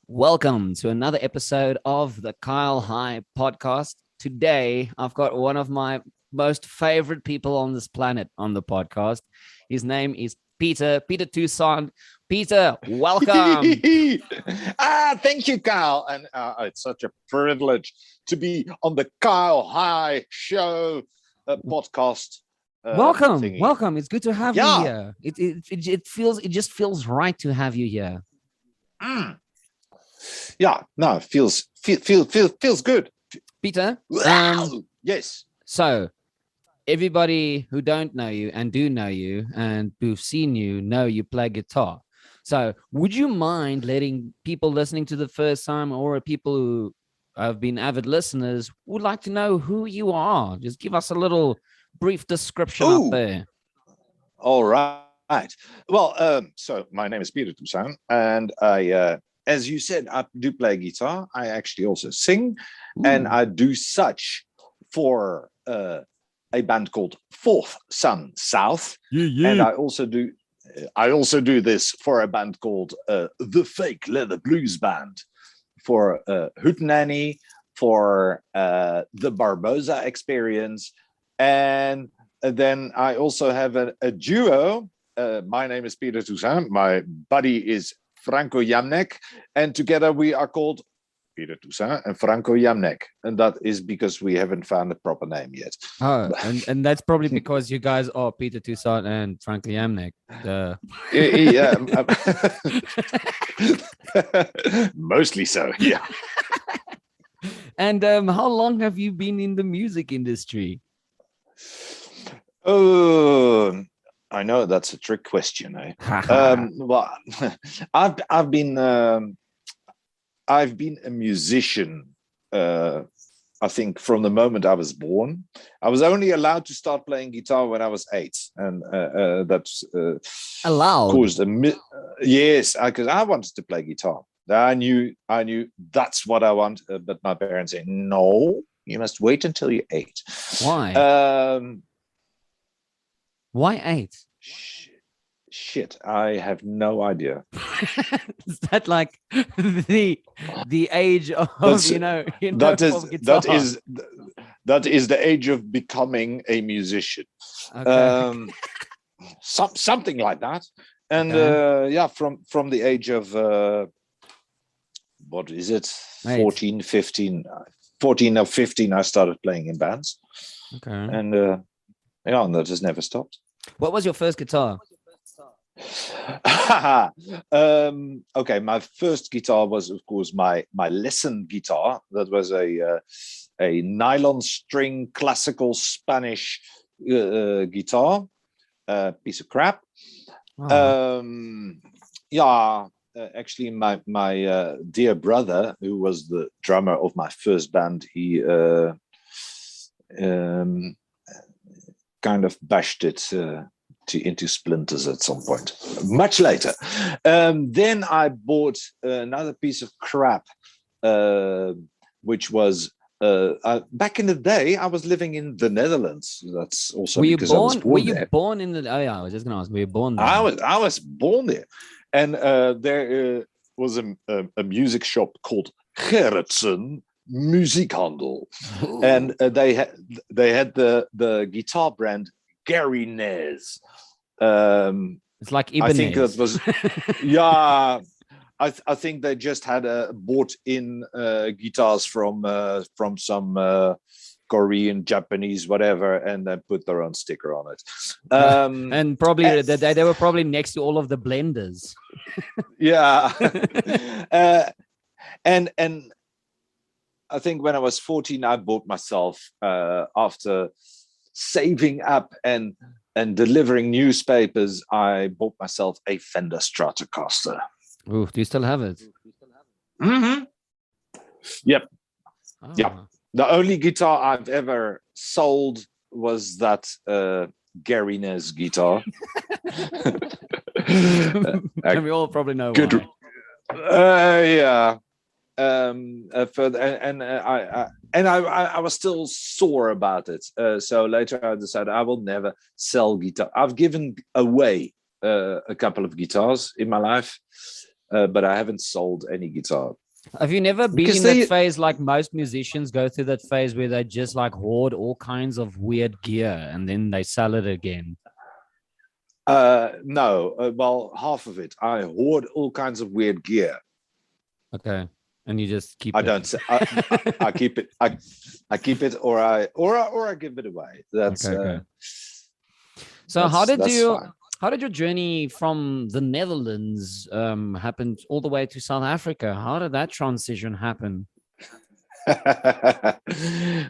Welcome to another episode of the Kyle High podcast. Today, I've got one of my most favorite people on this planet on the podcast. His name is Peter Toussaint. Peter, welcome. Thank you, Kyle. And it's such a privilege to be on the Kyle High Show podcast. Welcome. Thingy. Welcome. It's good to have you here. It just feels right to have you here. Yeah, no, feels good. Peter, yes. So everybody who don't know you and do know you and who've seen you know you play guitar. So would you mind letting people listening to the first time or people who have been avid listeners would like to know who you are? Just give us a little brief description up there. All right. Well, so my name is Peter Toussaint, and as you said, I do play guitar. I actually also sing, and I do such for a band called Fourth Sun South. And I also do this for a band called the Fake Leather Blues Band, for Hootenanny, for the Barbosa Experience, and then I also have a duo. My name is Peter Toussaint. My buddy is Franco Jamnek, and together we are called Peter Toussaint and Franco Jamnek, and that is because we haven't found a proper name yet. Oh, and that's probably because you guys are Peter Toussaint and Franco Jamnek. Mostly so, yeah. And how long have you been in the music industry? Oh, I know that's a trick question. Well, I've been a musician. I think from the moment I was born. I was only allowed to start playing guitar when I was 8, and that's allowed. Caused yes, because I wanted to play guitar. I knew that's what I want, but my parents said no. You must wait until you're 8. Why? Why 8? Shit, I have no idea. Is that like the age of that is the age of becoming a musician. Okay. Something like that. And from the age of what is it? 14, 15. 14 or 15, I started playing in bands. Okay. And and that has never stopped. What was your first guitar? Okay, my first guitar was, of course, my lesson guitar. That was a nylon string classical Spanish guitar, piece of crap. Actually, my dear brother, who was the drummer of my first band, he kind of bashed it into splinters at some point, much later. Then I bought another piece of crap, which was back in the day. I was living in the Netherlands. That's also because I was born there. Were you born in the? Oh yeah, I was just going to ask. Were you born there? I was born there, and there was a music shop called Gerritsen Muziekhandel, and they had the guitar brand Gary Nez. It's like Ibanez. I think that was yeah. I think they just had bought in guitars from some Korean, Japanese, whatever, and then put their own sticker on it. And probably they were probably next to all of the blenders. Yeah. And I think when I was 14, I bought myself, after saving up and delivering newspapers, I bought myself a Fender Stratocaster. Ooh, do you still have it? Mm-hmm. Yep. Oh. Yep. The only guitar I've ever sold was that Gary Nez guitar. And we all probably know good. Why. I was still sore about it. So later I decided I will never sell guitar. I've given away a couple of guitars in my life, but I haven't sold any guitar. Have you never been Because in that phase like most musicians go through that phase where they just like hoard all kinds of weird gear and then they sell it again? No, well, half of it. I hoard all kinds of weird gear. Okay. And you just keep I it. don't. I keep it. I keep it, or I give it away. That's okay. So that's fine. how did your journey from the Netherlands happen all the way to South Africa? How did that transition happen? Okay,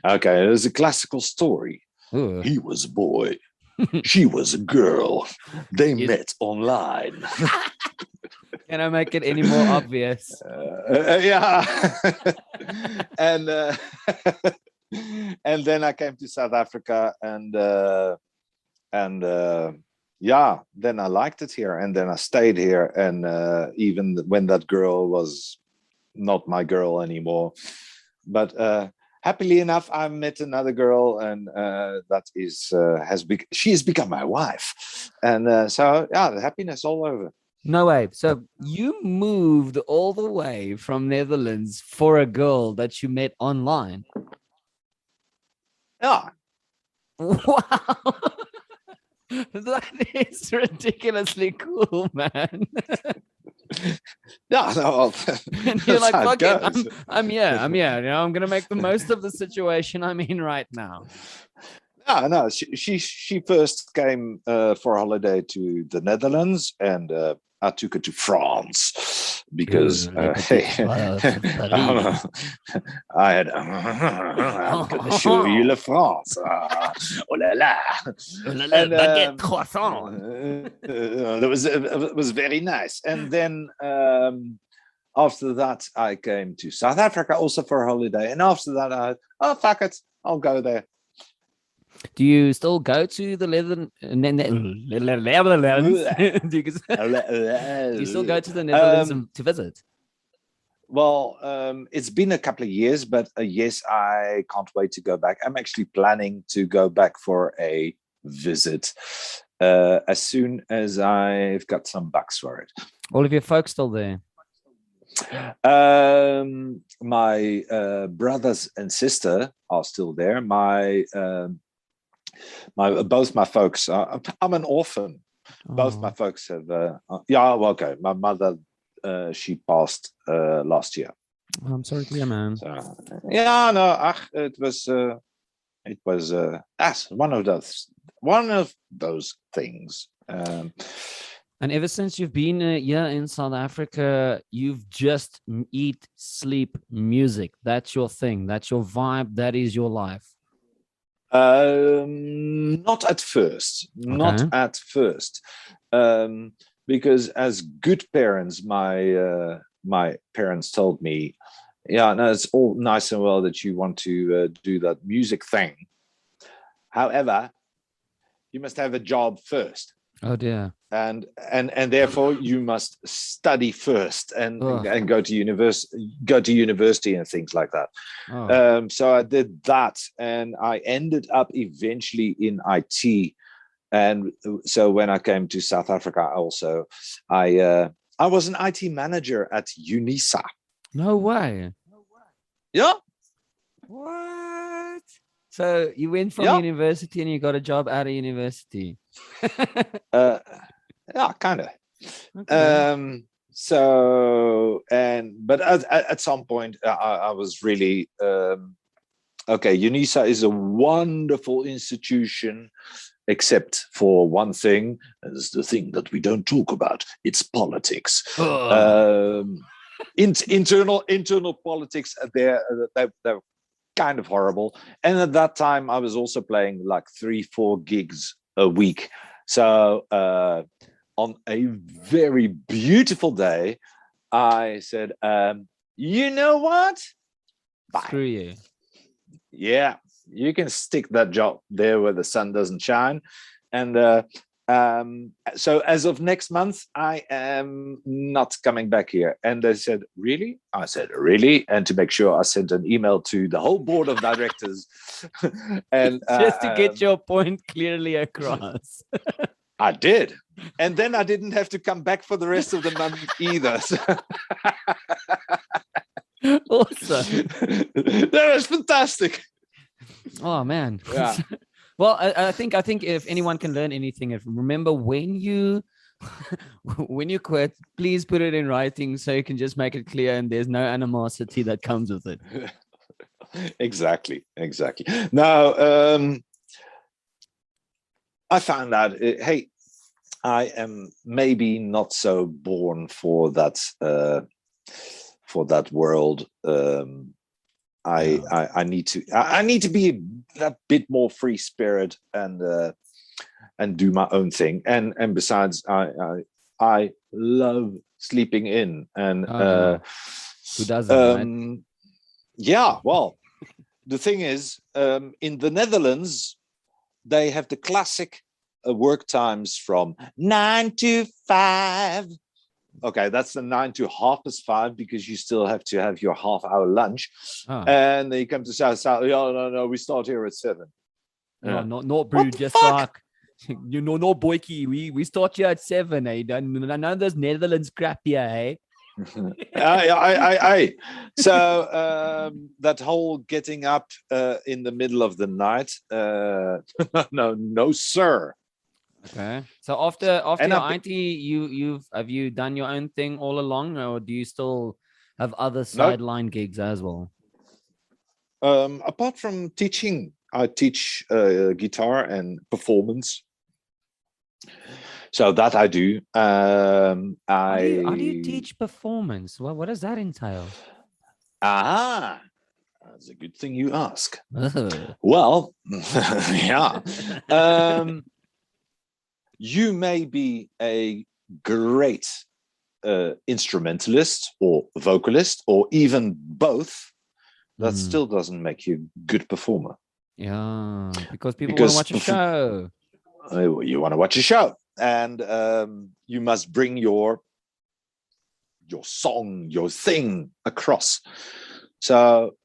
there's a classical story. Ooh. He was a boy. She was a girl. They Yes. met online. Can I make it any more obvious? Yeah. and and then I came to South Africa, and yeah, then I liked it here, and then I stayed here, and even when that girl was not my girl anymore, but happily enough, I met another girl, and that is she has become my wife, and so yeah, the happiness all over. No way. So you moved all the way from Netherlands for a girl that you met online. Yeah. Wow. That is ridiculously cool, man. Yeah, no, And you're like, fuck it, I'm here. You know, I'm gonna make the most of the situation I'm in right now. No. She first came for a holiday to the Netherlands, and I took her to France because I had. I'm gonna show you La France. Oh la la! And Baguette croissant. it was very nice. And then after that, I came to South Africa also for a holiday. And after that, fuck it, I'll go there. Do you still go to the Netherlands? Do you still go to the Netherlands to visit? Well, it's been a couple of years, but yes, I can't wait to go back. I'm actually planning to go back for a visit as soon as I've got some bucks for it. All of your folks still there? My brothers and sister are still there. Both my folks. I'm an orphan. Oh. Both my folks have. Okay. My mother, she passed last year. Oh, I'm sorry to hear, man. So, yeah, no. It was one of those things. And ever since you've been here in South Africa, you've just eat, sleep, music. That's your thing. That's your vibe. That is your life. Not at first. Okay. Not at first. Because as good parents, my parents told me, yeah, no, it's all nice and well that you want to do that music thing. However, you must have a job first. Oh dear. And therefore you must study first and go to university and things like that. Oh. So I did that, and I ended up eventually in IT. And so when I came to South Africa, I was an IT manager at UNISA. No way. Yeah. What? So you went from university and you got a job out of university. Yeah, kind of. Okay. But at some point I was really okay. UNISA is a wonderful institution, except for one thing. It's the thing that we don't talk about. It's politics. Internal politics. They're kind of horrible. And at that time, I was also playing like 3-4 gigs a week. So on a very beautiful day, I said, you know what? Bye. Screw you. Yeah, you can stick that job there where the sun doesn't shine. And so as of next month, I am not coming back here. And they said, really? I said, really? And to make sure, I sent an email to the whole board of directors. And just to get your point clearly across. I did, And then I didn't have to come back for the rest of the month either. So Awesome. that was fantastic. Oh man. Yeah. Well, I think if anyone can learn anything, if remember when you when you quit, please put it in writing so you can just make it clear and there's no animosity that comes with it. Exactly. Now, I found out, hey, I am maybe not so born for that world. I need to be a bit more free spirit and do my own thing. And besides, I love sleeping in. And who doesn't, right? yeah, well, the thing is, in the Netherlands, they have the classic work times from 9 to 5. Okay, that's the 9 to 5:30 because you still have to have your half-hour lunch. Oh. And they come to South. Oh, no, we start here at 7. No, not brew, just fuck? Like no boyki. We start here at 7, eh? None of those Netherlands crap here, eh? So that whole getting up in the middle of the night, no, sir. Okay. So after And your auntie, have you done your own thing all along, or do you still have other sideline gigs as well? Apart from teaching, I teach guitar and performance. So that I do. How do you teach performance? What does that entail? That's a good thing you ask. Well, yeah. You may be a great instrumentalist or vocalist or even both. That still doesn't make you a good performer. Yeah, because people want to watch a show. You want to watch a show, and you must bring your song, your thing across. So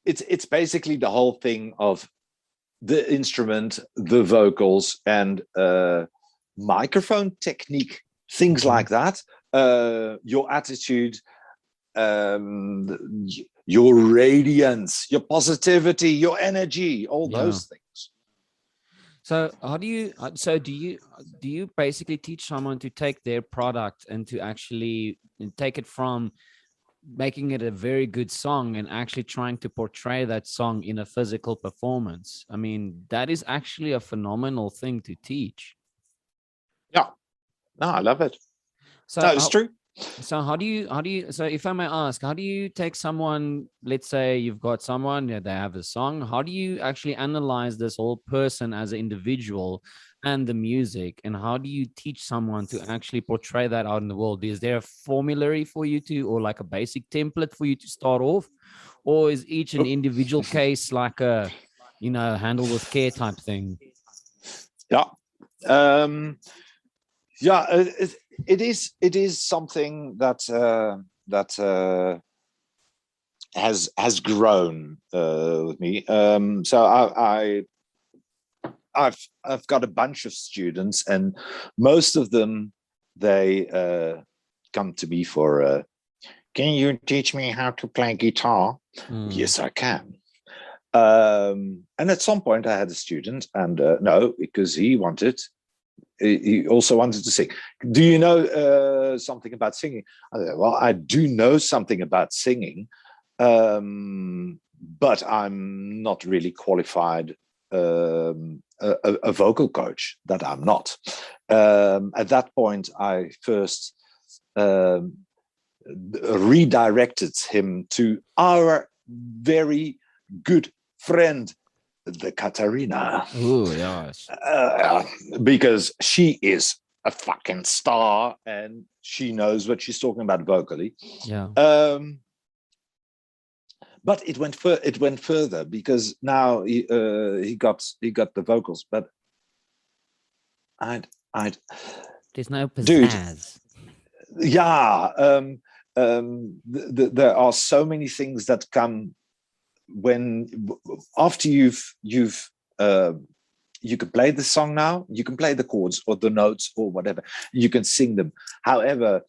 it's basically the whole thing of the instrument, the vocals, and microphone technique, things like that. Your attitude, your radiance, your positivity, your energy, all those things. So do you basically teach someone to take their product and to actually take it from making it a very good song and actually trying to portray that song in a physical performance? I mean, that is actually a phenomenal thing to teach. Yeah, no, I love it. So no, it's true. So so if I may ask, how do you take someone, let's say you've got someone, they have a song, how do you actually analyze this whole person as an individual and the music, and how do you teach someone to actually portray that out in the world? Is there a formulary for you to, or like a basic template for you to start off, or is each an individual case like a, handle with care type thing? Yeah. It is something that has grown with me. So I've got a bunch of students, and most of them, they come to me for, can you teach me how to play guitar? Yes, I can. And at some point I had a student, and no, because he also wanted to sing. Do you know something about singing? Well, I do know something about singing, but I'm not really qualified, a vocal coach. That I'm not. At that point, I first redirected him to our very good friend, the Katarina. Oh, yes. Because she is a fucking star and she knows what she's talking about vocally. Yeah. But it went further, because now he got the vocals, but there's no pizzazz. Dude, yeah. There are so many things that come after you've you can play the song now, you can play the chords or the notes or whatever, you can sing them. However,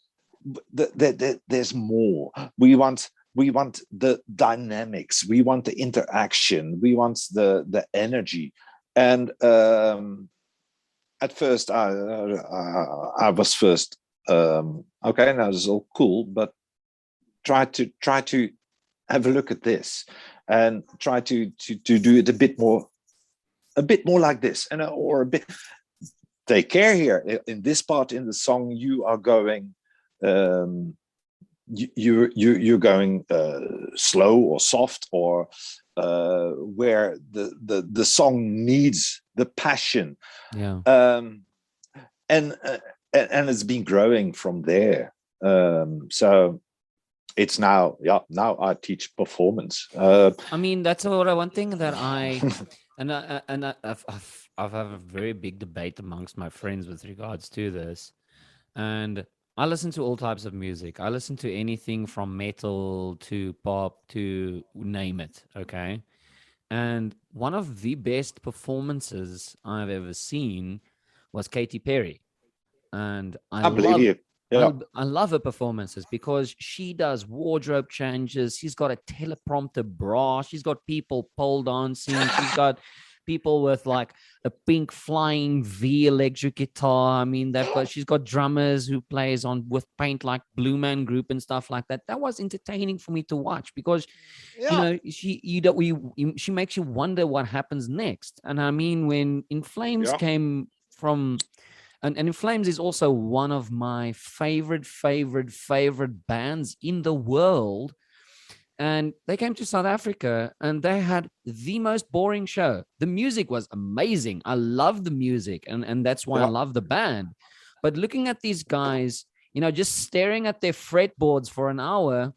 there's more. We want the dynamics, we want the interaction, we want the energy. And at first I was first okay, now this is all cool, but try to have a look at this and try to do it a bit more like this, and or a bit take care here in this part in the song. You are going you're going slow or soft, or where the song needs the passion. Yeah. And it's been growing from there. So it's now, now I teach performance. I mean, that's one thing that I've had a very big debate amongst my friends with regards to this. And I listen to all types of music. I listen to anything from metal to pop to name it. Okay. And one of the best performances I've ever seen was Katy Perry. And I believe you. Yeah. I love her performances because she does wardrobe changes. She's got a teleprompter bra. She's got people pole dancing. She's got people with like a pink flying V electric guitar. I mean, she's got drummers who plays on with paint like Blue Man Group and stuff like that. That was entertaining for me to watch because, she makes you wonder what happens next. And I mean, when In Flames came from. And In Flames is also one of my favorite bands in the world. And they came to South Africa and they had the most boring show. The music was amazing. I love the music, and that's why I love the band. But looking at these guys, just staring at their fretboards for an hour,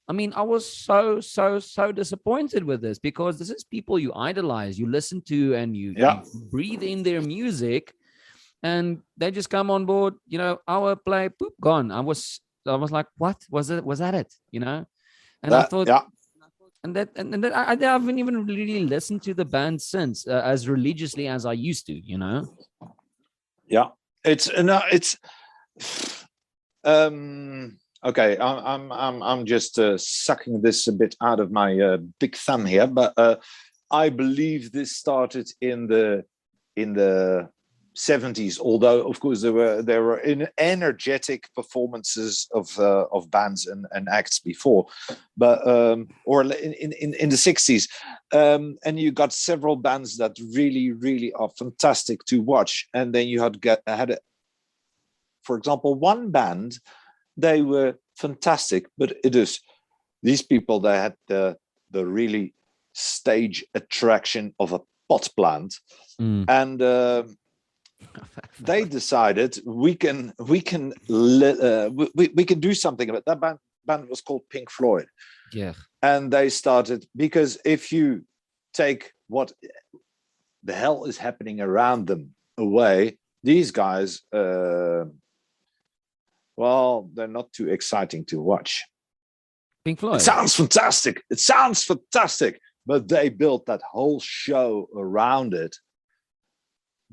I mean, I was so disappointed with this, because this is people you idolize, you listen to, and you breathe in their music. And they just come on board, hour play, poop, gone. I was like, what was that it? And I thought, and that I haven't even really listened to the band since, as religiously as I used to. Yeah, it's okay. I'm just sucking this a bit out of my big thumb here, but I believe this started in the 70s, although of course there were energetic performances of bands and acts before, but or in the 60s, and you got several bands that really are fantastic to watch. And then you had for example, one band, they were fantastic, but it is these people, they had the really stage attraction of a pot plant. And they decided we can do something about that. Band was called Pink Floyd. Yeah. And they started, because if you take what the hell is happening around them away, these guys, well, they're not too exciting to watch. Pink Floyd. It sounds fantastic. But they built that whole show around it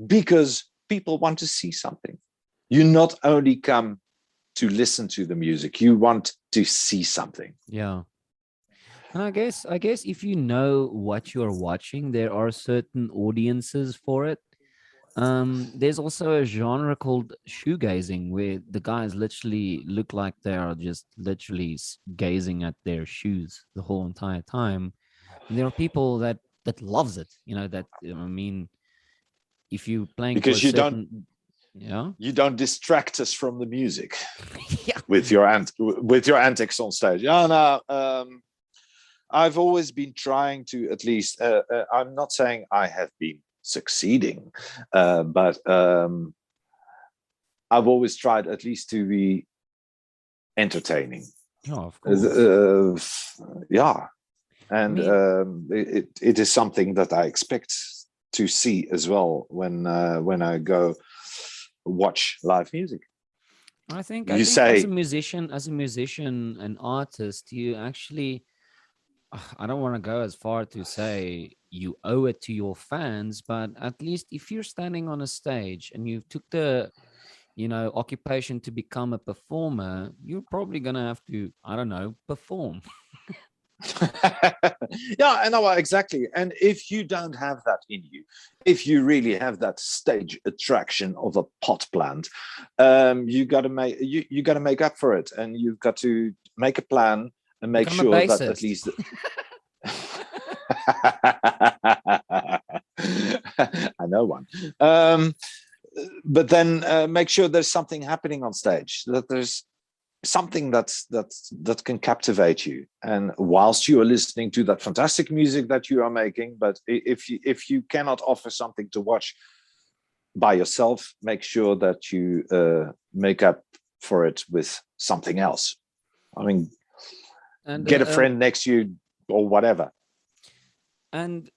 because people want to see something. You not only come to listen to the music, you want to see something. Yeah. And I guess if you know what you're watching, there are certain audiences for it. There's also a genre called shoegazing, where the guys literally look like they are just literally gazing at their shoes the whole entire time. And there are people that loves it, that, I mean, if you playing because you don't distract us from the music yeah. with your antics on stage. I've always been trying to, at least I'm not saying I have been succeeding, but I've always tried at least to be entertaining. Oh, of course. And it is something that I expect to see as well when I go watch live music. I think as a musician, an artist, you actually, I don't want to go as far to say you owe it to your fans, but at least if you're standing on a stage and you took the, occupation to become a performer, you're probably going to have to, I don't know, perform. Yeah, I know exactly. And if you don't have that in you, if you really have that stage attraction of a pot plant, you got to you got to make up for it, and you've got to make a plan and make Become a sure that at bassist. least. I know one. But then make sure there's something happening on stage, that there's something that can captivate you, and whilst you are listening to that fantastic music that you are making, but if you cannot offer something to watch by yourself, make sure that you make up for it with something else. I mean, And get a friend next to you or whatever. and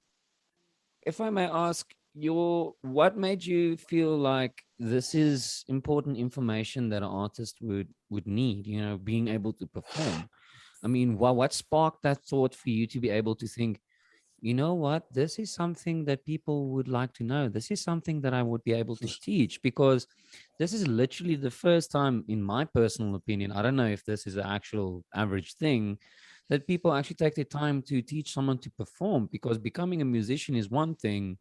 if I may ask, what made you feel like this is important information that an artist would need, being able to perform? I mean, what sparked that thought for you to be able to think, you know what, this is something that people would like to know. This is something that I would be able to teach, because this is literally the first time, in my personal opinion, I don't know if this is an actual average thing, that people actually take the time to teach someone to perform. Because becoming a musician is one thing,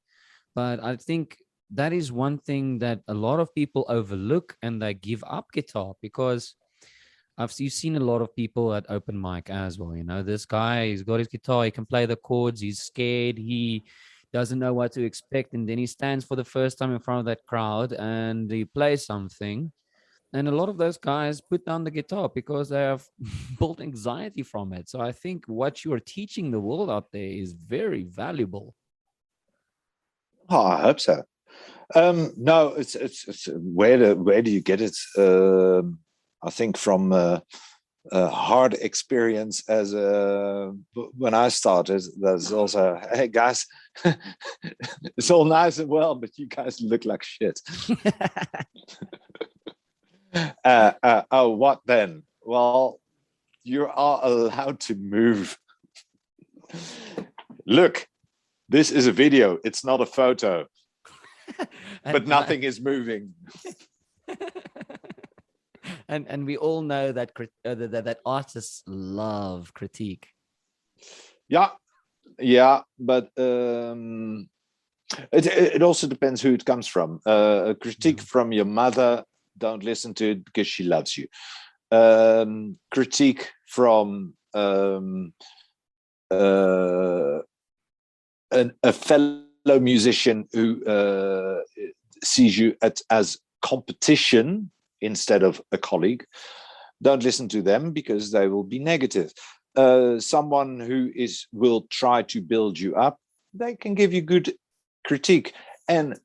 but I think that is one thing that a lot of people overlook, and they give up guitar because you've seen a lot of people at open mic as well. This guy, he's got his guitar, he can play the chords, he's scared, he doesn't know what to expect, and then he stands for the first time in front of that crowd and he plays something. And a lot of those guys put down the guitar because they have built anxiety from it. So I think what you are teaching the world out there is very valuable. Oh, I hope so. No, it's where do you get it? I think from a hard experience as when I started. There's also, hey guys, it's all nice and well, but you guys look like shit. Oh, what then? Well, you are allowed to move. Look, this is a video. It's not a photo. But nothing is moving. And we all know that that artists love critique. Yeah, but it also depends who it comes from. A critique from your mother, don't listen to it because she loves you. Critique from a fellow musician who sees you as competition instead of a colleague, don't listen to them because they will be negative. Someone who will try to build you up, they can give you good critique and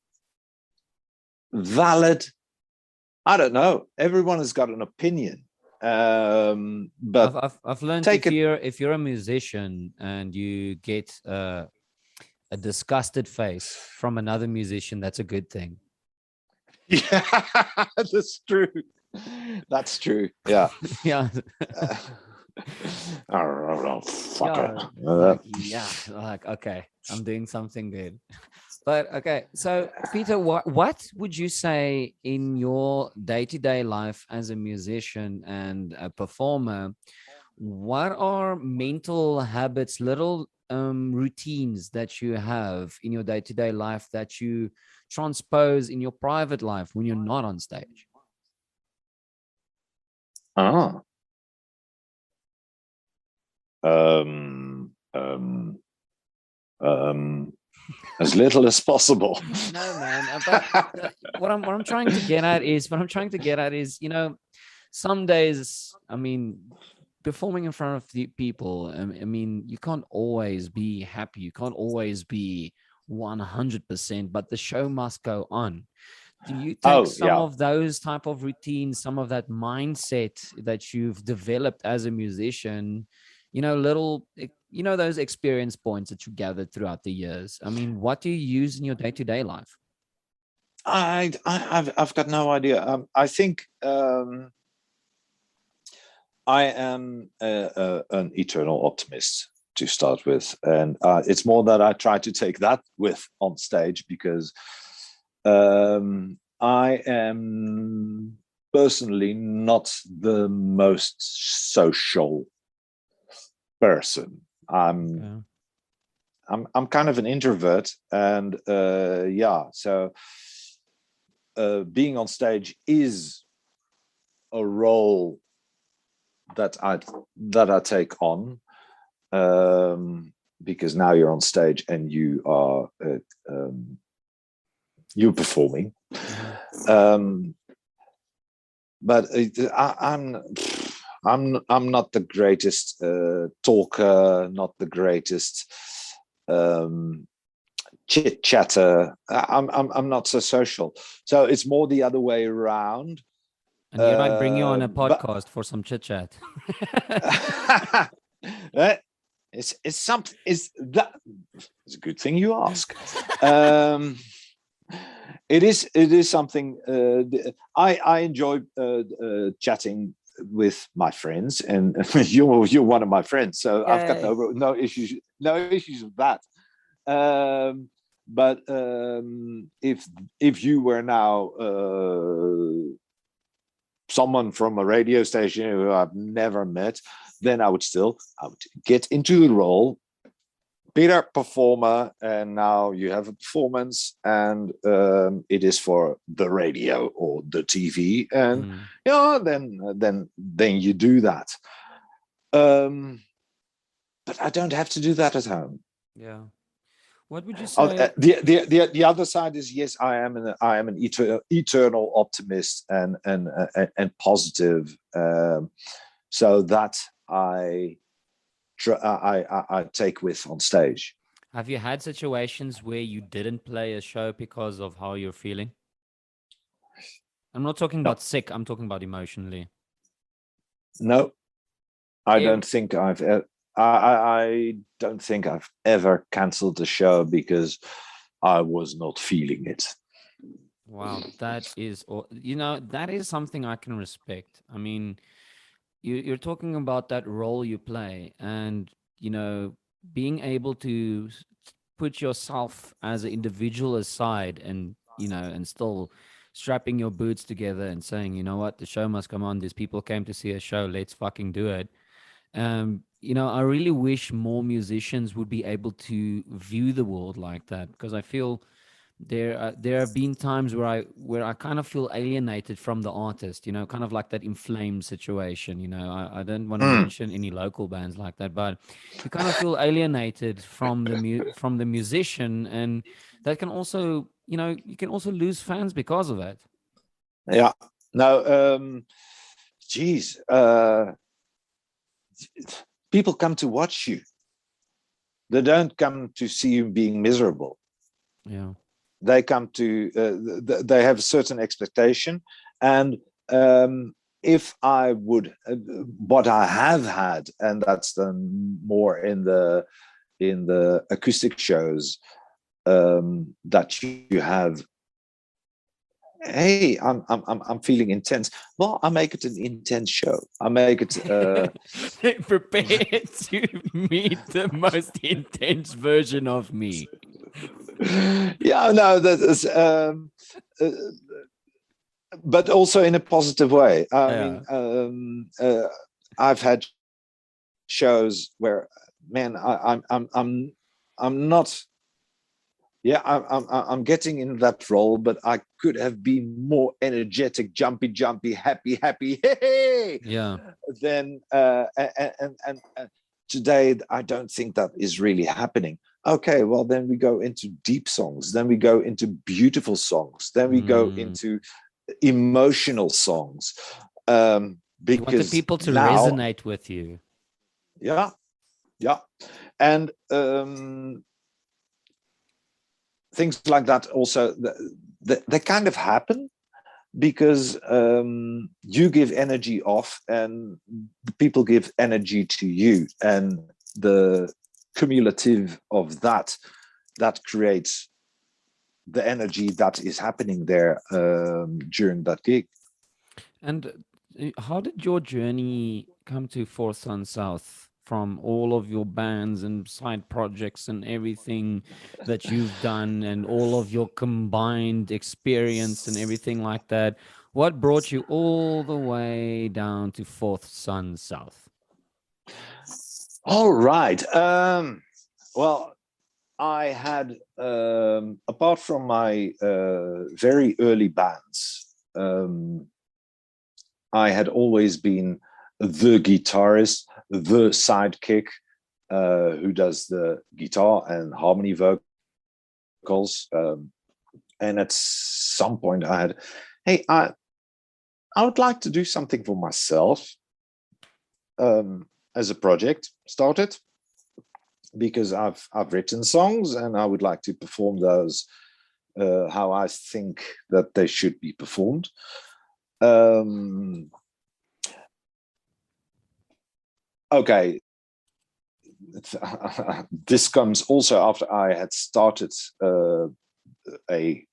valid. I don't know. Everyone has got an opinion, but I've learned if you're a musician and you get a disgusted face from another musician, that's a good thing. Yeah, that's true. That's true. Yeah. Yeah. Oh, fucker. Like, okay, I'm doing something good. But okay, so Peter, what would you say in your day-to-day life as a musician and a performer? What are mental habits, little routines that you have in your day-to-day life that you transpose in your private life when you're not on stage? Ah. Um, as little as possible. No, man. But what I'm trying to get at is, some days, I mean, performing in front of the people, I mean, you can't always be happy. You can't always be 100%, but the show must go on. Do you take some of those type of routines, some of that mindset that you've developed as a musician, those experience points that you gathered throughout the years? I mean, what do you use in your day-to-day life? I've got no idea. I think I am an eternal optimist. to start with, and it's more that I try to take that with on stage, because I am personally not the most social person. Okay. I'm kind of an introvert, and so being on stage is a role that I take on, because now you're on stage and you are you're performing. But I'm not the greatest talker, not the greatest chit chatter. I'm not so social, so it's more the other way around. And here I bring you on a But podcast for some chit chat. it's something. It's a good thing you ask. It is something. I enjoy chatting with my friends, and you're one of my friends, so I've got no issues with that. But if you were now someone from a radio station who I've never met, then I would get into the role, be a performer, and now you have a performance, and it is for the radio or the TV, and then you do that. But I don't have to do that at home. Yeah. What would you say? The other side is, yes, I am an eternal optimist and positive. So that I take with on stage. Have you had situations where you didn't play a show because of how you're feeling? I'm not talking about sick. I'm talking about emotionally. No, I don't think I don't think I've ever cancelled a show because I was not feeling it. Wow, that is, that is something I can respect. I mean, you're talking about that role you play, and being able to put yourself as an individual aside, and and still strapping your boots together and saying, you know what, the show must come on. These people came to see a show. Let's fucking do it. I really wish more musicians would be able to view the world like that, because I feel there have been times where I kind of feel alienated from the artist, kind of like that Inflamed situation. I don't want to mention any local bands like that, but you kind of feel alienated from the musician, and that can also, you can also lose fans because of it. Yeah. No. Geez. People come to watch you. They don't come to see you being miserable. Yeah. They come to. They have a certain expectation, and if I would, what I have had, and that's done more in the acoustic shows, that you have. Hey, I'm feeling intense. Well, I make it an intense show. I make it prepared to meet the most intense version of me. Yeah, no, that is, but also in a positive way. I mean, I've had shows where, man, I'm not. Yeah, I'm getting in that role, but I could have been more energetic, jumpy, happy, hey. Yeah. Then and today I don't think that is really happening. Okay, well then we go into deep songs, then we go into beautiful songs, then we go into emotional songs. Because you want the people to now, resonate with you. Yeah, and things like that also, they kind of happen because you give energy off and the people give energy to you, and the cumulative of that creates the energy that is happening there during that gig. And how did your journey come to Fourth Sun South from all of your bands and side projects and everything that you've done and all of your combined experience and everything like that, what brought you all the way down to Fourth Sun South? All right. Well, I had, apart from my very early bands, I had always been the guitarist, the sidekick, who does the guitar and harmony vocals. And at some point I had, hey, I would like to do something for myself, as a project started, because I've written songs and I would like to perform those how I think that they should be performed. Okay, this comes also after I had started a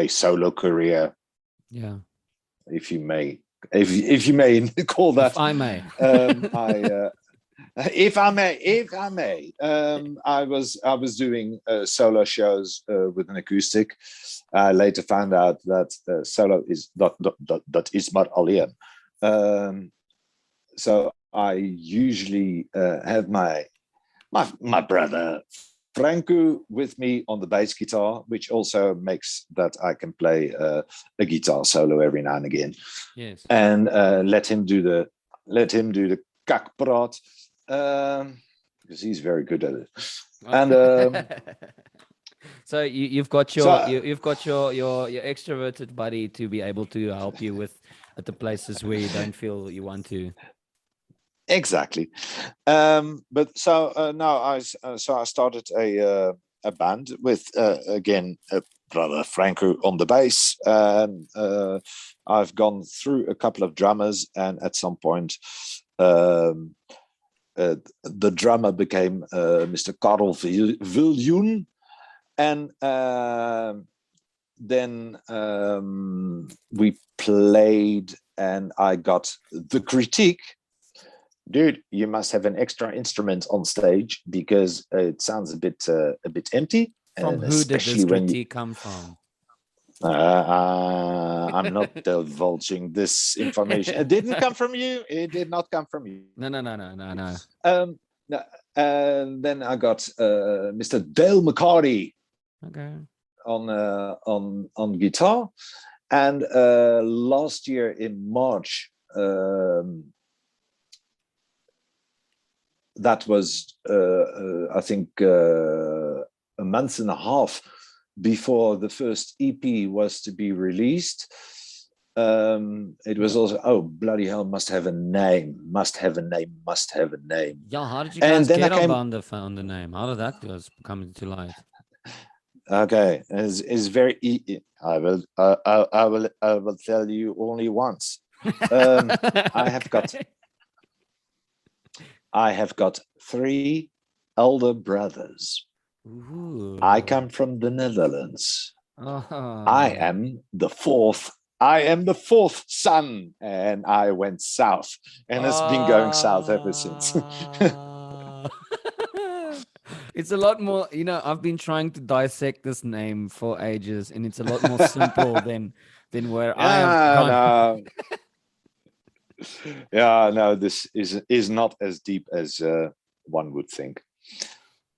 solo career, Yeah, if you may, if you may call that. if I may. If I may, I was doing solo shows with an acoustic. I later found out that solo is that is maar alleen. So I usually have my brother Franco with me on the bass guitar, which also makes that I can play a guitar solo every now and again. Yes. And let him do the kakpraat, because he's very good at it. And so you've got you've got your extroverted buddy to be able to help you with at the places where you don't feel you want to. Exactly. But so now I started a band with again brother Franco on the bass, and I've gone through a couple of drummers, and at some point the drummer became Mr. Karel Viljoen, and then we played, and I got the critique, dude, you must have an extra instrument on stage because it sounds a bit empty. From and who did this critique come from? I'm not divulging this information. It didn't come from you. It did not come from you. No. No, and then I got Mr. Dale McCarty, Okay, on guitar, and last year in March, that was I think a month and a half before the first EP was to be released. It was also, oh bloody hell, must have a name. Yeah, how did you And guys then get I came, on the name? How did that come to light? okay, is very I will tell you only once. Okay. I have got 3 elder brothers. Ooh. I come from the Netherlands. Oh. I am the fourth son, and I went south, and it's been going south ever since. It's a lot more, I've been trying to dissect this name for ages, and it's a lot more simple than where I have gone. No. Yeah, no, this is not as deep as one would think.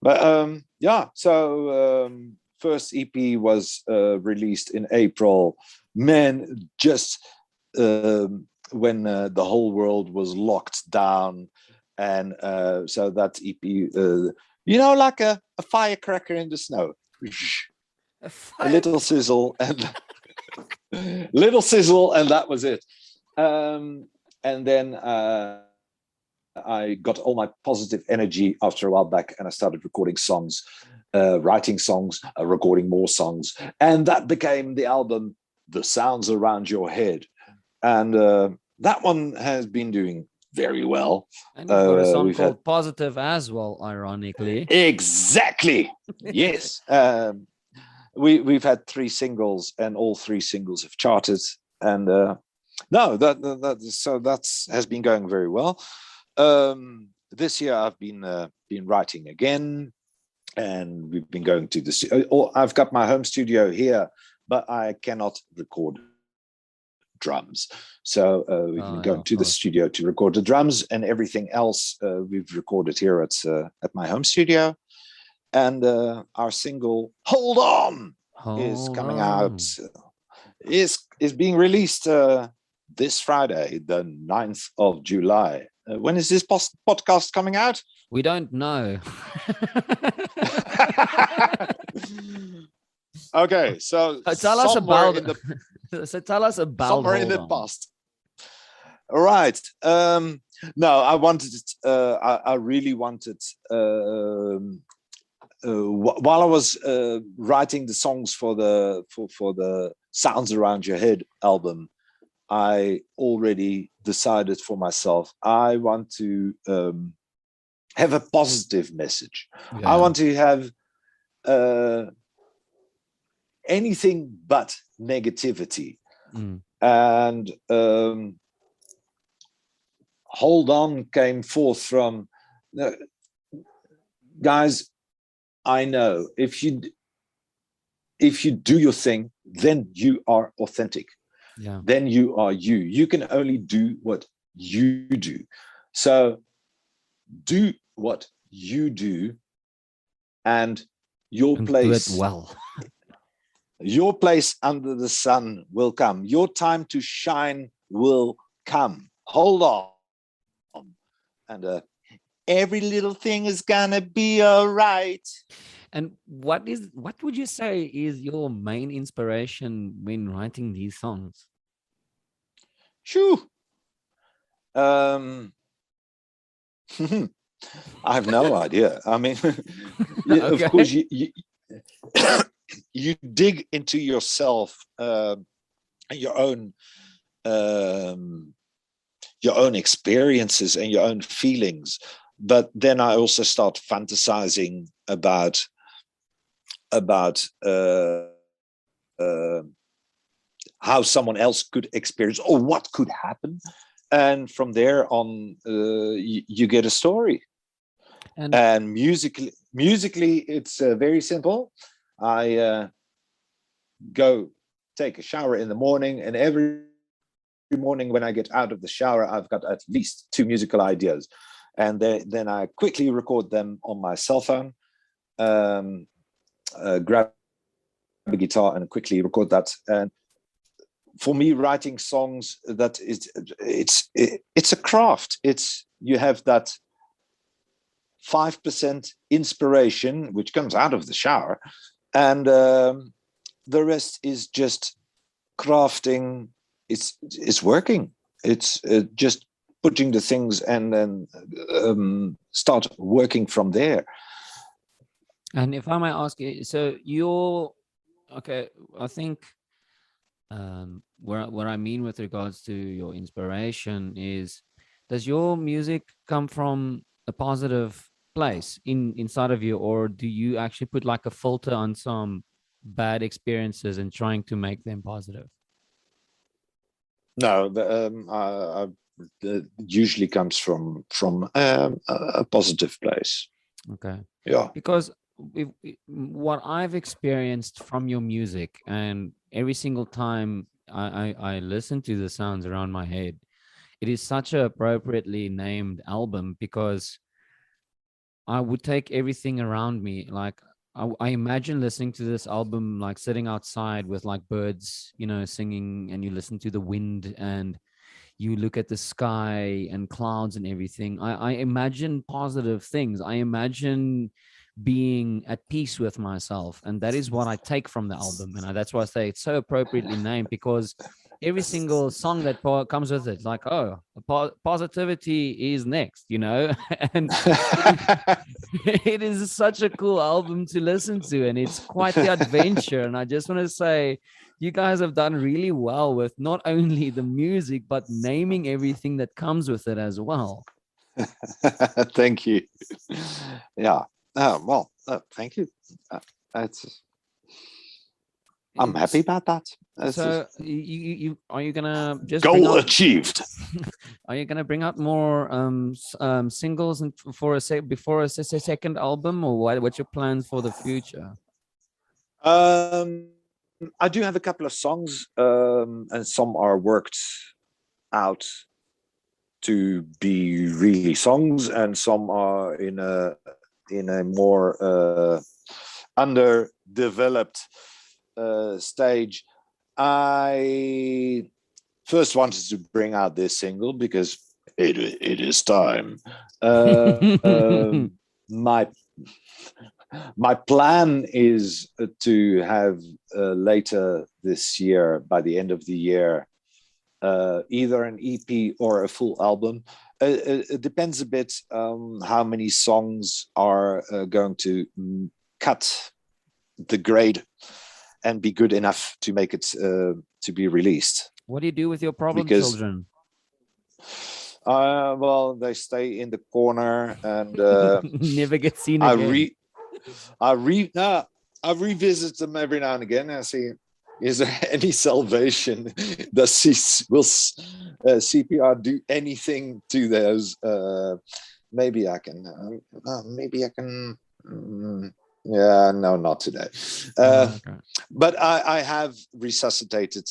But yeah, so first EP was released in April. Man, just when the whole world was locked down, and so that EP, like a firecracker in the snow, a little sizzle and that was it. And then I got all my positive energy after a while back, and I started recording songs, writing songs, recording more songs, and that became the album The Sounds Around Your Head. And that one has been doing very well. And you've got a song called Positive as well, ironically. Exactly. Yes. We've had 3 singles, and all 3 singles have charted. And no, that has been going very well. this year I've been writing again, and we've been going to the. Or I've got my home studio here, but I cannot record drums. So we've been going to the studio to record the drums, and everything else we've recorded here at my home studio. And our single "Hold On" is coming out. Is being released this Friday, the 9th of July. When is this podcast coming out? We don't know. Okay, so tell us about in the, so tell us about somewhere in the past. All right. No, I wanted it. I really wanted. While I was writing the songs for the Sounds Around Your Head album, I already decided for myself I want to have a positive message. I want to have anything but negativity. And Hold On came forth from guys. I know if you do your thing, then you are authentic. Yeah. Then you are you. You can only do what you do. So do what you do, and your place do it well. Your place under the sun will come. Your time to shine will come. Hold on. And every little thing is gonna be all right. And what would you say is your main inspiration when writing these songs? Shoo. I have no idea. I mean, Okay. Of course, you dig into yourself, your own experiences and your own feelings. But then I also start fantasizing about how someone else could experience or what could happen, and from there on you get a story. And musically it's very simple. I go take a shower in the morning, and every morning when I get out of the shower, I've got at least 2 musical ideas, and then I quickly record them on my cell phone, grab a guitar and quickly record that. And for me, writing songs, it's a craft. You have that 5% inspiration which comes out of the shower, and the rest is just crafting. It's working. It's just putting the things and then start working from there. And if I may ask you, so okay, I think what I mean with regards to your inspiration is, does your music come from a positive place inside of you, or do you actually put like a filter on some bad experiences and trying to make them positive? No, it usually comes from a positive place. Okay. Yeah. Because what I've experienced from your music, and every single time I listen to the Sounds Around My Head, it is such an appropriately named album, because I would take everything around me. Like I imagine listening to this album, like sitting outside with like birds, singing, and you listen to the wind and you look at the sky and clouds and everything. I imagine positive things. I imagine being at peace with myself. And that is what I take from the album. And that's why I say it's so appropriately named, because every single song that comes with it, like, oh, positivity is next, and it is such a cool album to listen to, and it's quite the adventure. And I just want to say, you guys have done really well with not only the music, but naming everything that comes with it as well. Thank you. Yeah. Well, thank you. I'm happy about that. So you are you gonna just bring Goal out achieved. are you gonna bring out more singles and for before a second album, or what's your plans for the future? I do have a couple of songs, and some are worked out to be really songs, and some are in a more underdeveloped stage. I first wanted to bring out this single because it is time. My my plan is to have later this year, by the end of the year, either an EP or a full album. It depends a bit how many songs are going to cut the grade and be good enough to make it to be released. What do you do with your problem Because children? well, they stay in the corner, and Never get seen I again. I revisit them every now and again. I see, is there any salvation? Does CPR do anything to those? Maybe I can. Yeah, no, not today. Okay. But I have resuscitated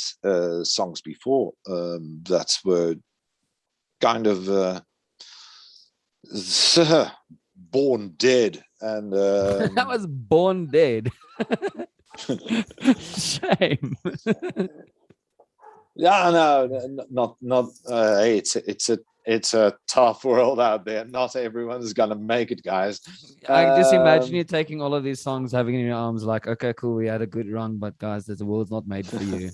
songs before that were kind of born dead, and That was born dead. Shame. yeah, no, not. Hey, it's a tough world out there. Not everyone's gonna make it, guys. I just imagine you taking all of these songs, having in your arms, like, okay, cool, we had a good run, but guys, the world's not made for you.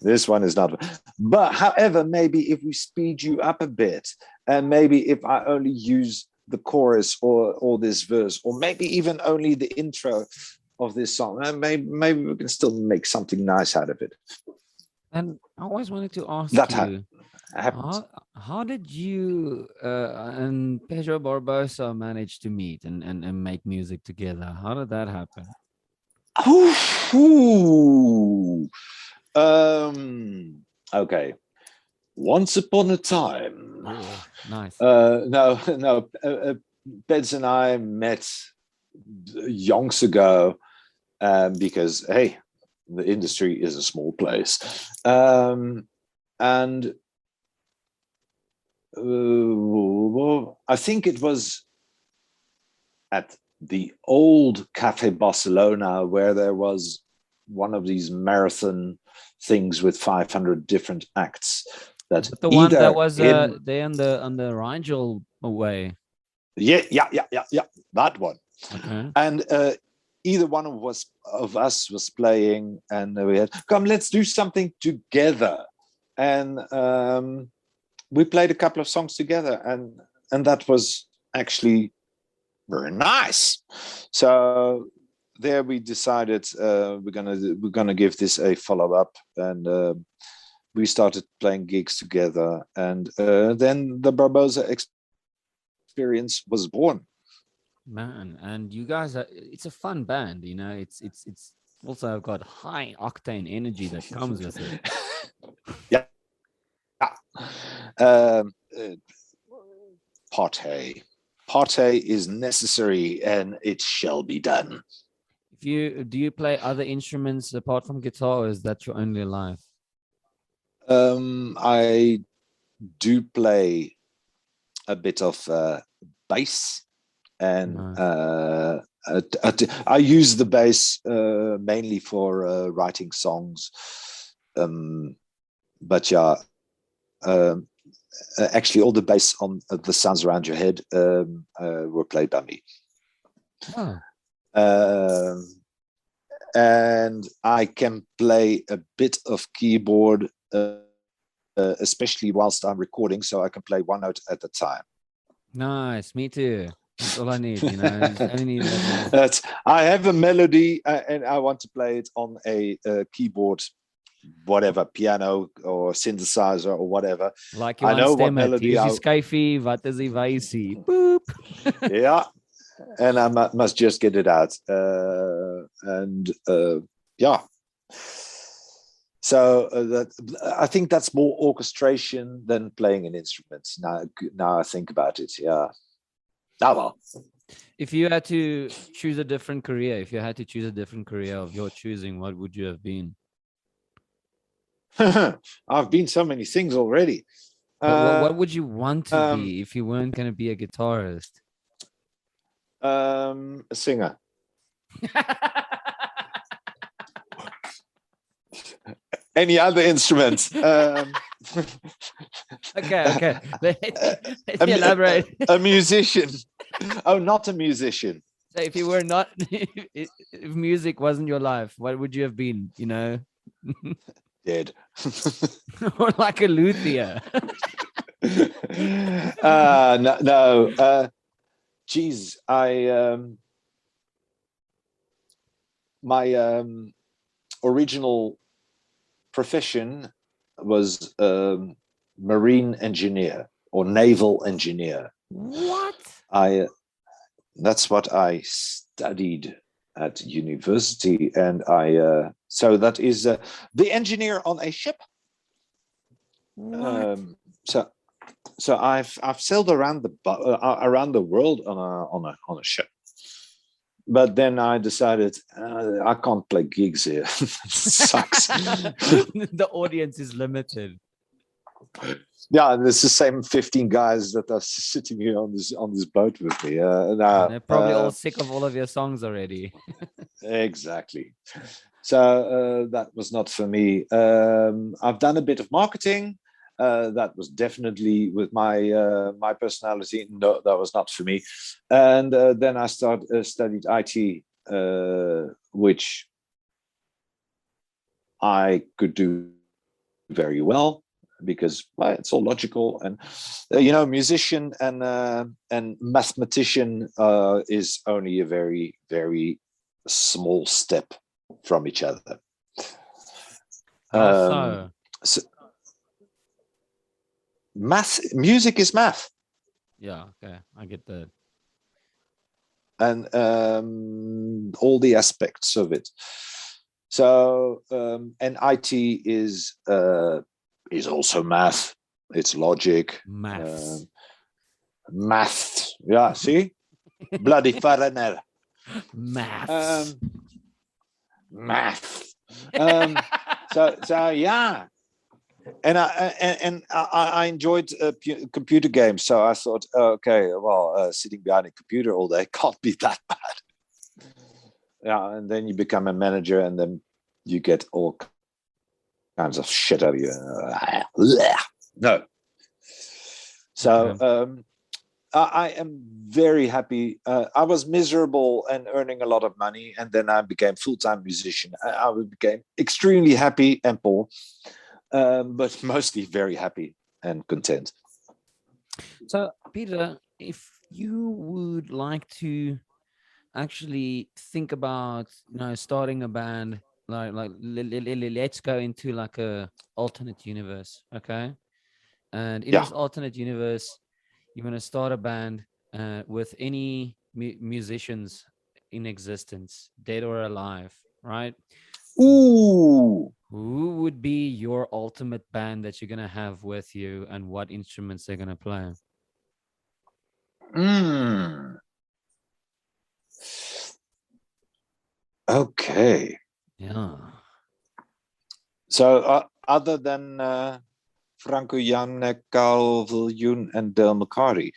This one is not. But however, maybe if we speed you up a bit, and maybe if I only use the chorus or this verse, or maybe even only the intro of this song, and maybe we can still make something nice out of it. And I always wanted to ask That you, happens. how did you and Pedro Barbosa manage to meet and make music together? How did that happen? Ooh. Okay. Once upon a time. Oh, nice. No. Beds and I met yonks ago because, hey, the industry is a small place. And I think it was at the old Cafe Barcelona, where there was one of these marathon things with 500 different acts. That But the one that was there on the Rigel way. Yeah, that one. Okay. And either one of us was playing, and we had, come, let's do something together. And we played a couple of songs together, and that was actually very nice. So there we decided we're gonna give this a follow-up, and we started playing gigs together, and then the Barbosa experience was born. Man, and you guys are, it's a fun band, you know, it's also got high octane energy that comes with it. Yeah. Party is necessary, and it shall be done. Do you play other instruments apart from guitar, or is that your only life? I do play a bit of bass, and Nice. I use the bass mainly for writing songs. But yeah, actually all the bass on the sounds around your head were played by me. Oh. And I can play a bit of keyboard, especially whilst I'm recording, so I can play one note at a time. Nice, me too. That's all I need, you know. I need That's, I have a melody, and I want to play it on a keyboard, whatever, piano or synthesizer or whatever. Like you I know what stem melody. Hier is die skyfie, wat is die wysie? Boop. Yeah, and I must just get it out. And yeah, So that I think that's more orchestration than playing an instrument. Now I think about it. Yeah. Oh well. If you had to choose a different career, if you had to choose a different career of your choosing, what would you have been? I've been so many things already. But what Um, would you want to be if you weren't going to be a guitarist? a singer. Any other instruments? Okay. Let a, me elaborate. a musician. Oh, not a musician. So if you were not, if music wasn't your life, what would you have been? You know, Dead. or like a luthier. No, no. Geez, my original profession was marine engineer or naval engineer. What? I That's what I studied at university, and so that is the engineer on a ship. What? So I've sailed around the world on a ship, but then I decided I can't play gigs here. It sucks. The audience is limited. Yeah, and it's the same 15 guys that are sitting here on this boat with me. They're probably all sick of all of your songs already. Exactly. So that was not for me. I've done a bit of marketing. That was definitely with my personality. No, that was not for me. And then I studied IT, which I could do very well because it's all logical, and musician and mathematician is only a very, very small step from each other. So Music is math. Yeah, okay, I get that. And all the aspects of it. So and IT is also math. It's logic. Maths. Math. Yeah, see? Bloody foreigner. Maths. Math. So yeah. And I enjoyed computer games, so I thought, okay, well, sitting behind a computer all day can't be that bad. Yeah, and then you become a manager, and then you get all kinds of shit out of you. No. So I am very happy. I was miserable and earning a lot of money, and then I became full-time musician. I became extremely happy and poor. But mostly very happy and content. So, Peter, if you would like to actually think about, starting a band, let's go into like a alternate universe, okay? And in this alternate universe, you want to start a band with any musicians in existence, dead or alive, right? Ooh. Who would be your ultimate band that you're going to have with you, and what instruments they're going to play? Okay. Yeah. So other than Franco Janek, Carl Viljoen, and Del McCarty.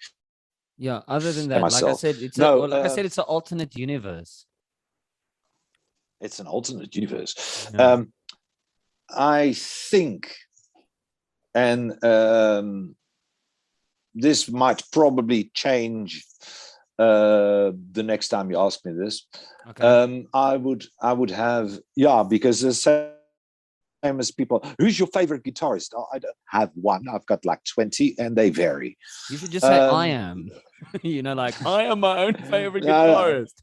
Yeah, other than that, like I said, it's it's an alternate universe. It's an alternate universe. Yeah. I think, and this might probably change the next time you ask me this. Okay. I would have, because the same as people, who's your favorite guitarist? I don't have one. I've got like 20, and they vary. You should just say I am. Like I am my own favorite guitarist.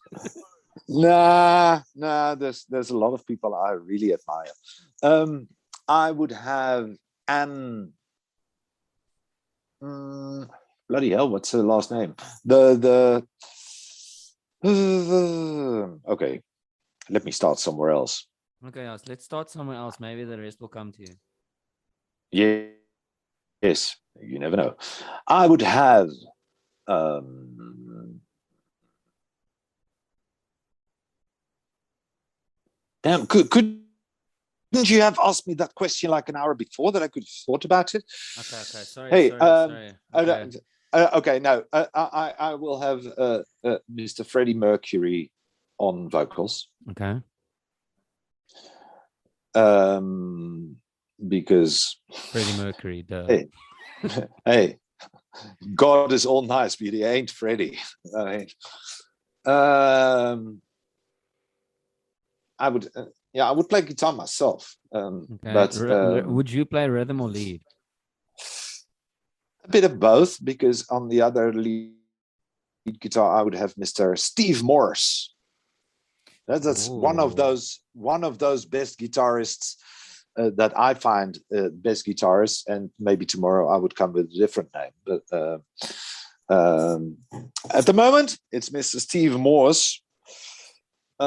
Nah. There's a lot of people I really admire. I would have Anne. Bloody hell, what's her last name? Okay, let me start somewhere else. Okay, let's start somewhere else. Maybe the rest will come to you. Yes, you never know. I would have damn, couldn't you have asked me that question like an hour before that I could have thought about it? Okay. Sorry, Hey, sorry. Okay. okay, no, I will have Mr. Freddie Mercury on vocals. Okay. Because Freddie Mercury, duh. hey, hey, God is all nice, but he ain't Freddie. Um, I would, I would play guitar myself, Okay. but Would you play rhythm or lead? a bit of both. Because on the other lead guitar, I would have Mr. Steve Morse. That's Ooh. one of those best guitarists that I find best guitarists. And maybe tomorrow I would come with a different name, but at the moment it's Mr. Steve Morse. Who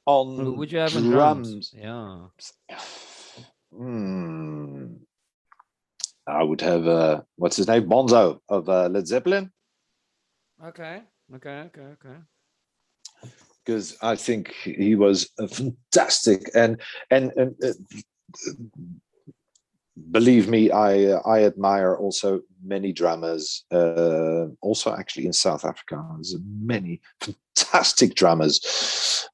On would you have on drums? drums, Yeah. I would have what's his name, Bonzo of Led Zeppelin, Okay. because I think he was a fantastic and believe me, I admire also many drummers. Also, actually, in South Africa, there's many fantastic drummers.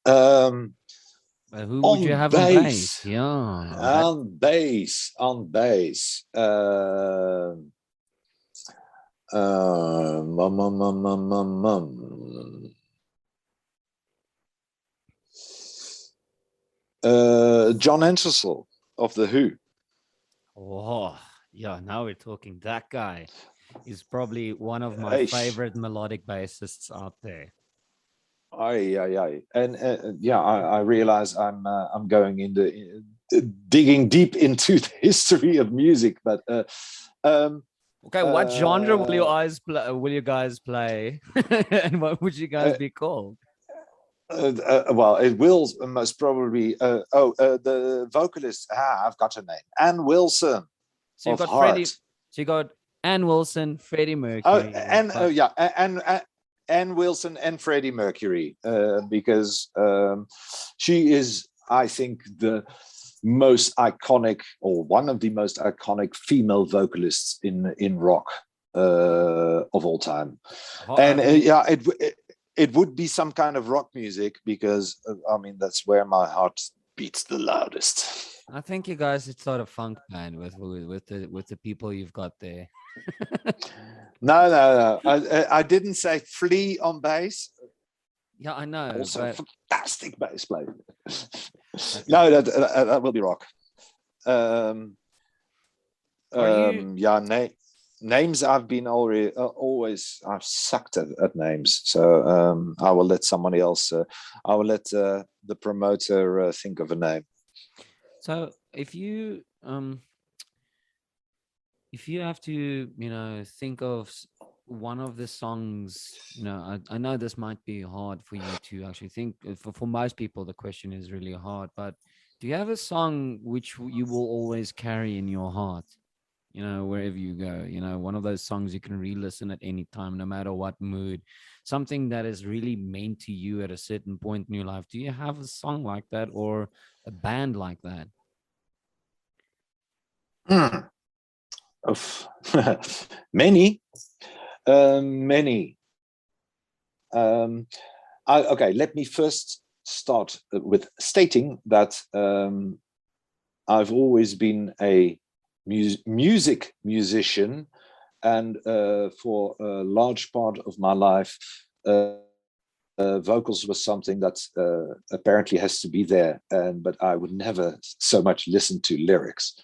Who would you On have on bass? bass, Yeah. That. on bass. Mum, mum, mum, mum, mum, mum. John Entwistle of the Who. Oh, yeah. Now we're talking. That guy is probably one of my Eish. favorite melodic bassists out there. Aye. And yeah, I realize I'm going into digging deep into the history of music, but um, Okay, what genre will you guys play? Will you guys play, and what would you guys uh, be called? well, it will most probably. The vocalist. I've got her name, Ann Wilson So you've of got Freddie. Heart. So you got Ann Wilson, Freddie Oh, Mercury, and but yeah, and Ann Wilson and Freddie Mercury, because she is, I think, the most iconic, or one of the most iconic female vocalists in rock of all time. And yeah, it would be some kind of rock music, because I mean that's where my heart beats the loudest. I think you guys should start a funk band with the people you've got there. No. I didn't say Flea on bass. Yeah, I know, Also, but fantastic bass player. okay. No, that will be rock. Um, Are you yeah, names I've been already always I've sucked at names, so I will let somebody else. I will let the promoter think of a name. so if you have to, think of one of the songs, I know this might be hard for you to actually think. For most people, the question is really hard, but do you have a song which you will always carry in your heart? Wherever you go, one of those songs you can re-listen at any time, no matter what mood, something that is really meant to you at a certain point in your life. Do you have a song like that or a band like that? Hmm. Of many, many. Um, okay, let me first start with stating that I've always been a music musician, and for a large part of my life, vocals was something that apparently has to be there, but I would never so much listen to lyrics.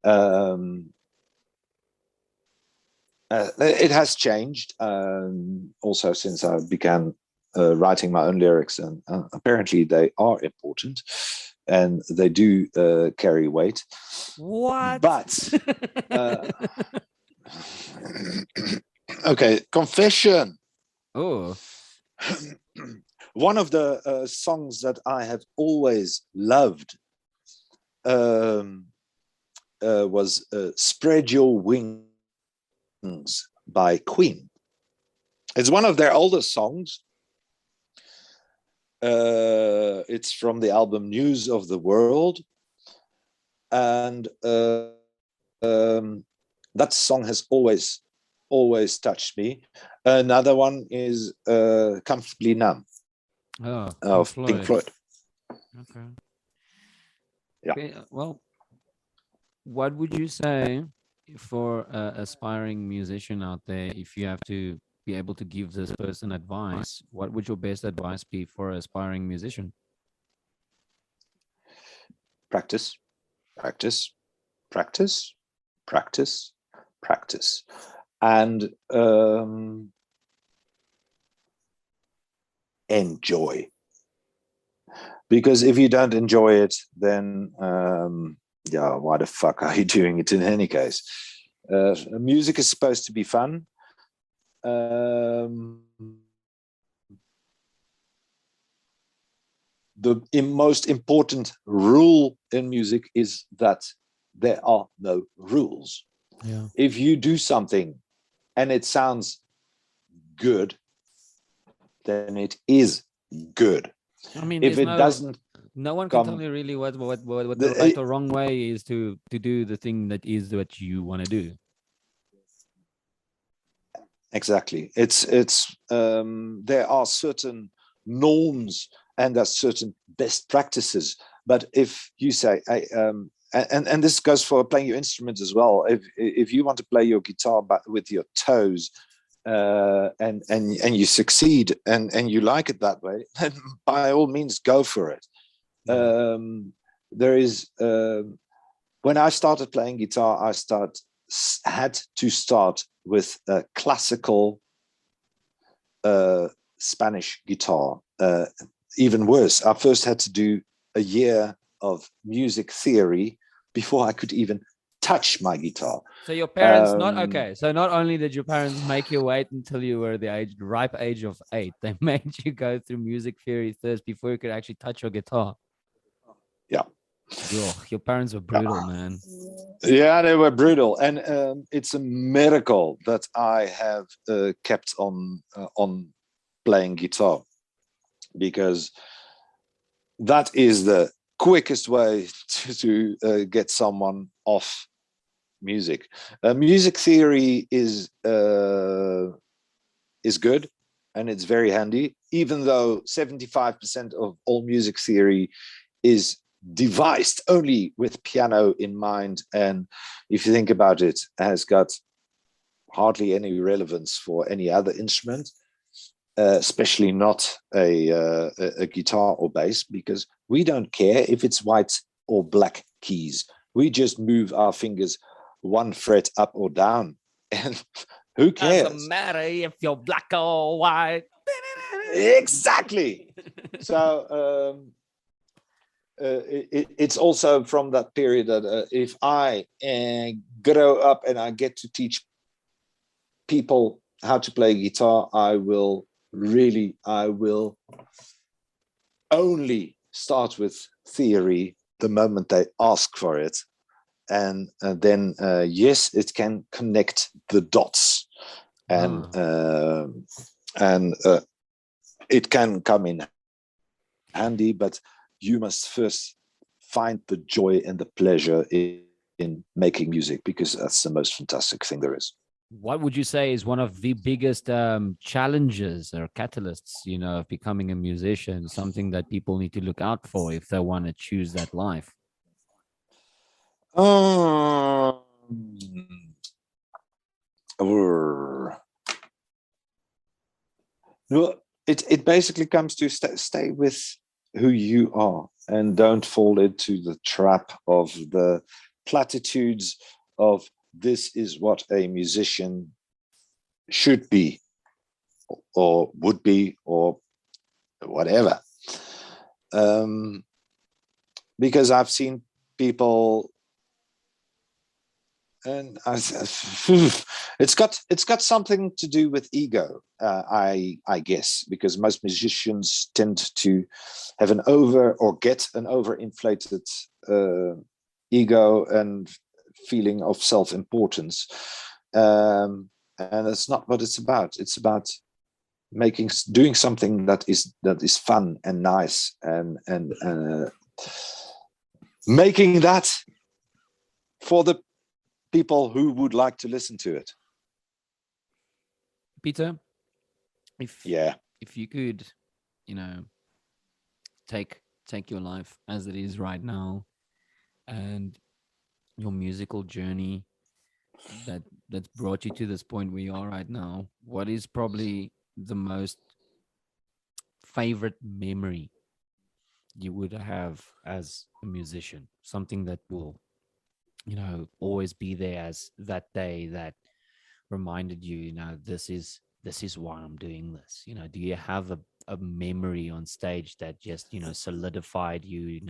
Um, it has changed, also since I began writing my own lyrics, and apparently they are important and they do carry weight. What? But okay, confession. Oh, One of the songs that I have always loved um, was Spread Your Wings by Queen. It's one of their older songs. It's from the album News of the World. And that song has always touched me. Another one is Comfortably Numb of Pink Floyd. Okay. Yeah. Okay, well, what would you say for an aspiring musician out there, if you have to be able to give this person advice, what would your best advice be for an aspiring musician? Practice, practice, practice, practice, practice. And enjoy. Because if you don't enjoy it, then yeah, why the fuck are you doing it in any case? Music is supposed to be fun. The most important rule in music is that there are no rules. Yeah. If you do something and it sounds good, then it is good. I mean, If there's it doesn't, no one can tell you really what the right or wrong way is to do the thing that is what you want to do. Exactly. It's there are certain norms and there's certain best practices. But if you say, and this goes for playing your instrument as well. If you want to play your guitar with your toes, and you succeed and you like it that way, then by all means go for it. There is when I started playing guitar, had to start with a classical Spanish guitar. Even worse, I first had to do a year of music theory before I could even touch my guitar. So your parents So not only did your parents make you wait until you were the ripe age of 8, they made you go through music theory first before you could actually touch your guitar. Yeah. Your parents were brutal, man. Yeah, they were brutal, and it's a miracle that I have kept on playing guitar, because that is the quickest way to get someone off music. Music theory is good, and it's very handy, even though 75% of all music theory is devised only with piano in mind, and if you think about it, has got hardly any relevance for any other instrument, especially not a guitar or bass, because we don't care if it's white or black keys. We just move our fingers one fret up or down, and who cares? Doesn't matter if you're black or white. Exactly. So it's also from that period that if I grow up and I get to teach people how to play guitar, I will only start with theory the moment they ask for it. And then, yes, it can connect the dots, and it can come in handy, but you must first find the joy and the pleasure in making music, because that's the most fantastic thing there is. What would you say is one of the biggest challenges or catalysts, of becoming a musician, something that people need to look out for if they want to choose that life? Well, it basically comes to stay with who you are, and don't fall into the trap of the platitudes of this is what a musician should be or would be or whatever. Because I've seen people and it's got something to do with ego, I guess, because most musicians tend to have an over or get an overinflated ego and feeling of self-importance, and that's not what it's about. It's about doing something that is fun and nice, and making that for the people who would like to listen to it. Peter, if Yeah. if you could, you know, take your life as it is right now and your musical journey that's brought you to this point where you are right now, what is probably the most favorite memory you would have as a musician? Something that will, always be there as that day that reminded you, this is why I'm doing this. Do you have a memory on stage that just, solidified you,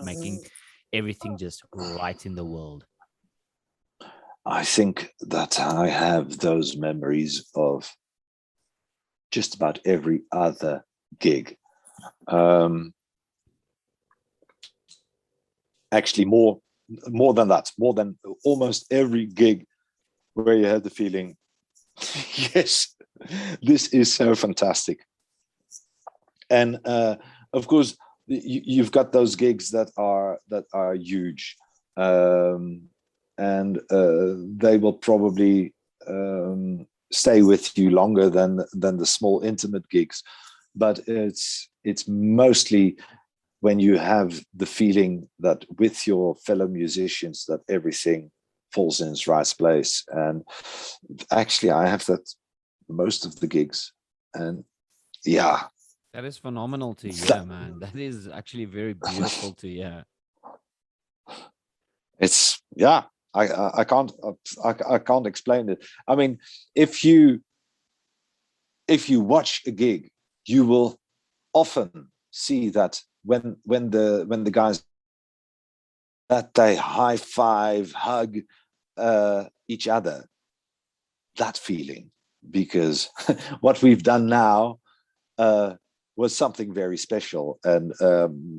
making everything just right in the world? I think that I have those memories of just about every other gig. Um, Actually, more than that, more than almost every gig where you had the feeling, yes, this is so fantastic. And of course, you've got those gigs that are huge, and they will probably stay with you longer than the small intimate gigs. But it's mostly when you have the feeling that with your fellow musicians that everything falls in its right place. And actually, I have that most of the gigs, and yeah, That is phenomenal to hear, that, man. That is actually very beautiful to hear. it's yeah. I can't explain it. I mean, if you watch a gig, you will often see that when the guys that they high five, hug each other, that feeling, because what we've done now uh, was something very special, and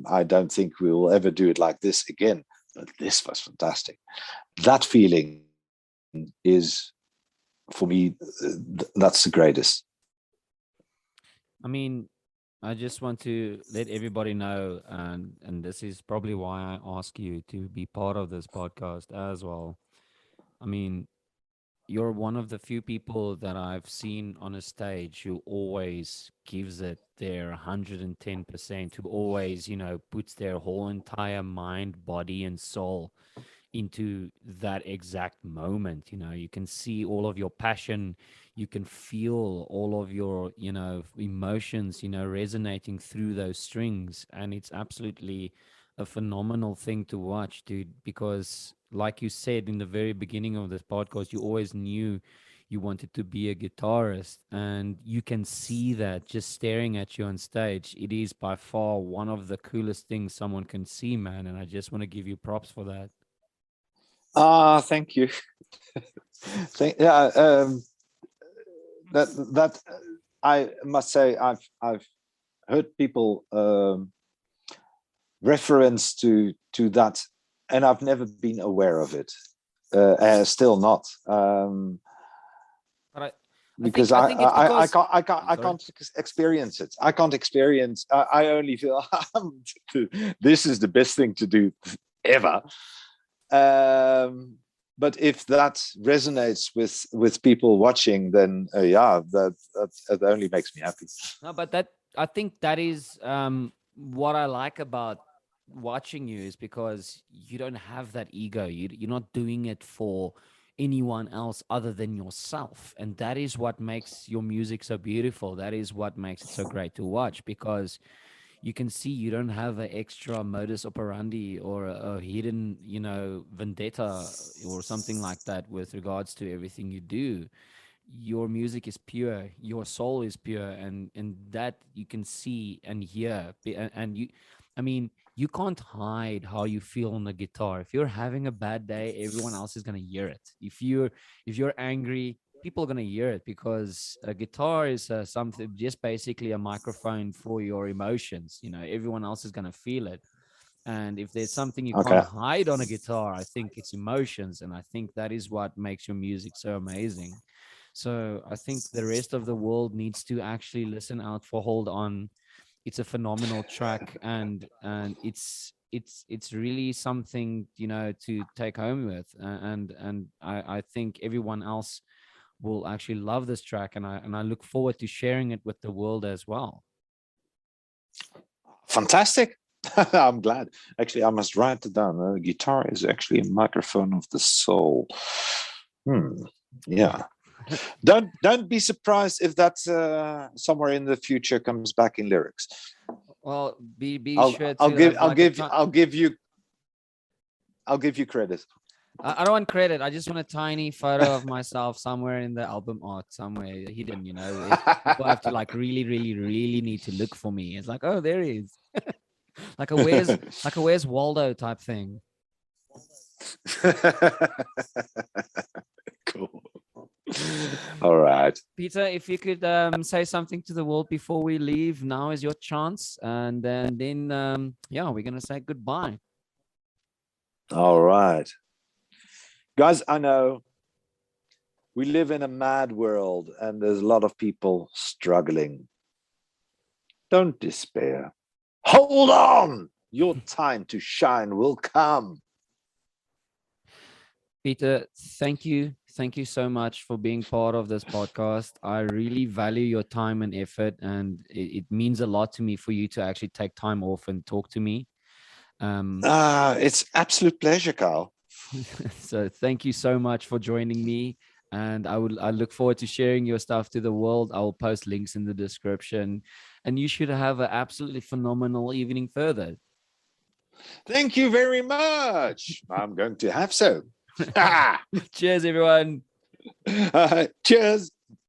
I don't think we will ever do it like this again. But this was fantastic. That feeling is, for me, that's the greatest. I mean, I just want to let everybody know, and this is probably why I ask you to be part of this podcast as well. I mean, you're one of the few people that I've seen on a stage who always gives it their 110%, who always, puts their whole entire mind, body, and soul into that exact moment. You can see all of your passion, you can feel all of your, emotions, resonating through those strings. And it's absolutely a phenomenal thing to watch, dude, because like you said in the very beginning of this podcast, you always knew you wanted to be a guitarist, and you can see that just staring at you on stage. It is by far one of the coolest things someone can see, man, and I just want to give you props for that. Thank you. Yeah, that I must say, I've heard people reference to that, and I've never been aware of it. Still not, But I because think I think it's because I sorry. can't experience it. I can't experience. I only feel this is the best thing to do ever. But if that resonates with people watching, then yeah, that only makes me happy. No, but that I think that is what I like about watching you is because you don't have that ego. You're not doing it for anyone else other than yourself, and that is what makes your music so beautiful. That is what makes it so great to watch, because you can see you don't have an extra modus operandi or a hidden, vendetta or something like that with regards to everything you do. Your music is pure, your soul is pure, and that you can see and hear. And you, I mean, you can't hide how you feel on the guitar. If you're having a bad day, everyone else is going to hear it. If you're angry, people are going to hear it, because a guitar is something, just basically a microphone for your emotions. Everyone else is going to feel it. And if there's something you can't Okay. hide on a guitar, I think it's emotions. And I think that is what makes your music so amazing. So I think the rest of the world needs to actually listen out for Hold On. It's a phenomenal track, and it's really something, to take home with. And I think everyone else will actually love this track, and I look forward to sharing it with the world as well. Fantastic. I'm glad. Actually, I must write it down. Guitar is actually a microphone of the soul. Yeah. Don't be surprised if that somewhere in the future comes back in lyrics. Well, be I'll sure I'll to give have I'll like a give I'll give you credit. I don't want credit. I just want a tiny photo of myself somewhere in the album art, somewhere hidden. People have to like really, really, really need to look for me. It's like, oh, there he is, like a Where's Waldo type thing. Cool. All right. Peter, if you could say something to the world before we leave, now is your chance, and then yeah, we're gonna say goodbye. All right. Guys, I know we live in a mad world and there's a lot of people struggling. Don't despair. Hold on. Your time to shine will come. Peter, thank you. Thank you so much for being part of this podcast. I really value your time and effort, and it means a lot to me for you to actually take time off and talk to me. It's absolute pleasure, Carl. So thank you so much for joining me. And I look forward to sharing your stuff to the world. I will post links in the description. And you should have an absolutely phenomenal evening further. Thank you very much. I'm going to have so. Cheers, everyone. Cheers.